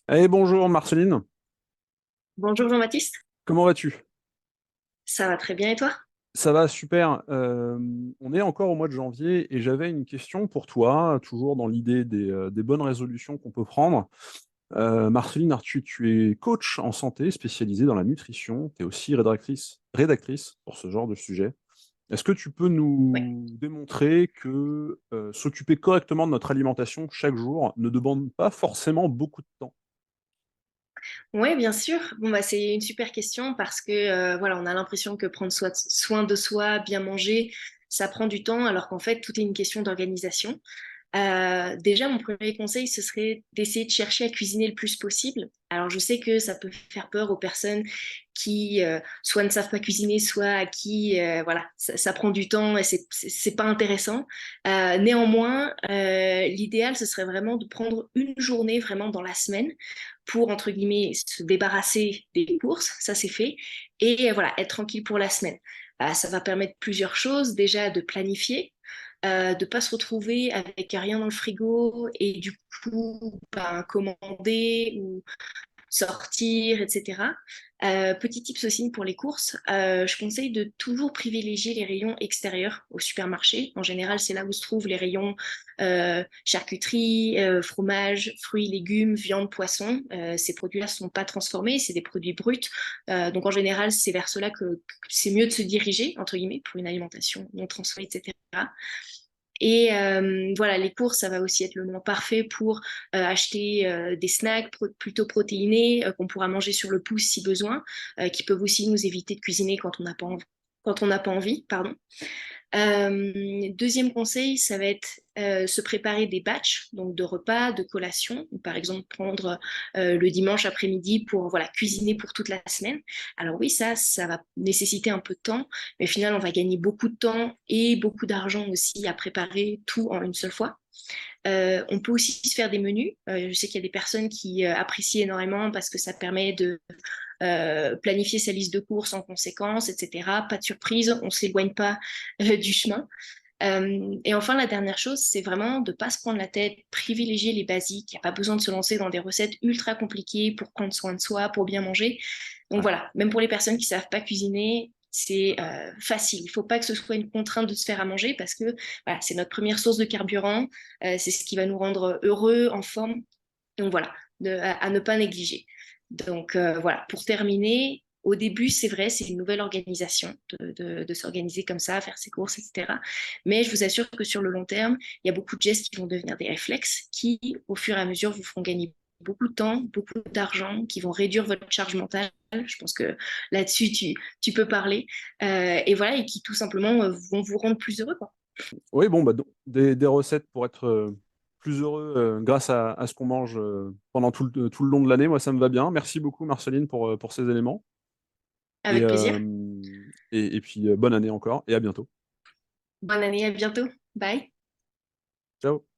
Bonjour Marceline, Bonjour Jean-Baptiste, comment vas-tu? ça va très bien et toi? Ça va super. On est encore au mois de janvier et j'avais une question pour toi, toujours dans l'idée des bonnes résolutions qu'on peut prendre. Marceline, tu es coach en santé spécialisée dans la nutrition, tu es aussi rédactrice pour ce genre de sujet. Est-ce que tu peux Oui. nous démontrer que s'occuper correctement de notre alimentation chaque jour ne demande pas forcément beaucoup de temps? Ouais, bien sûr. Bon, bah, c'est une super question parce que voilà, on a l'impression que prendre soin de soi, bien manger, ça prend du temps, alors qu'en fait, tout est une question d'organisation. Déjà, mon premier conseil, ce serait d'essayer de chercher à cuisiner le plus possible. Alors, je sais que ça peut faire peur aux personnes qui soit ne savent pas cuisiner, soit à qui voilà, ça prend du temps et c'est pas intéressant. Néanmoins, l'idéal, ce serait vraiment de prendre une journée vraiment dans la semaine pour, entre guillemets, se débarrasser des courses, ça c'est fait, et voilà, être tranquille pour la semaine. Ça va permettre plusieurs choses, déjà de planifier, de pas se retrouver avec rien dans le frigo et du coup ben, commander ou sortir, etc. Petit tips aussi pour les courses, je conseille de toujours privilégier les rayons extérieurs au supermarché. En général, c'est là où se trouvent les rayons charcuterie, fromage, fruits, légumes, viande, poisson. Ces produits-là ne sont pas transformés, c'est des produits bruts. Donc en général, c'est vers cela que c'est mieux de se diriger, entre guillemets, pour une alimentation non transformée, etc. Et voilà, les courses, ça va aussi être le moment parfait pour acheter des snacks plutôt protéinés qu'on pourra manger sur le pouce si besoin, qui peuvent aussi nous éviter de cuisiner quand on n'a pas envie. Quand on n'a pas envie, pardon. Deuxième conseil, ça va être se préparer des batchs, donc de repas, de collations. Par exemple, prendre le dimanche après-midi pour voilà, cuisiner pour toute la semaine. Alors oui, ça va nécessiter un peu de temps, mais au final, on va gagner beaucoup de temps et beaucoup d'argent aussi à préparer tout en une seule fois. On peut aussi se faire des menus. Je sais qu'il y a des personnes qui apprécient énormément parce que ça permet de planifier sa liste de courses en conséquence, etc. Pas de surprise, on s'éloigne pas du chemin. Et enfin, la dernière chose, c'est vraiment de ne pas se prendre la tête, privilégier les basiques. Il n'y a pas besoin de se lancer dans des recettes ultra compliquées pour prendre soin de soi, pour bien manger. Donc Ouais. voilà, même pour les personnes qui ne savent pas cuisiner, c'est facile. Il ne faut pas que ce soit une contrainte de se faire à manger parce que voilà, c'est notre première source de carburant, c'est ce qui va nous rendre heureux, en forme. Donc voilà, à ne pas négliger. Donc voilà, pour terminer, au début, c'est vrai, c'est une nouvelle organisation de s'organiser comme ça, faire ses courses, etc. Mais je vous assure que sur le long terme, il y a beaucoup de gestes qui vont devenir des réflexes qui, au fur et à mesure, vous feront gagner beaucoup de temps, beaucoup d'argent, qui vont réduire votre charge mentale. Je pense que là-dessus, tu peux parler. Et voilà, et qui tout simplement vont vous rendre plus heureux, quoi. Oui, bon, bah, des recettes pour être plus heureux grâce à ce qu'on mange pendant tout le long de l'année, moi ça me va bien. Merci beaucoup Marceline pour ces éléments. Et, Avec plaisir. euh, et puis bonne année encore et à bientôt. Bonne année, à bientôt. Bye. Ciao.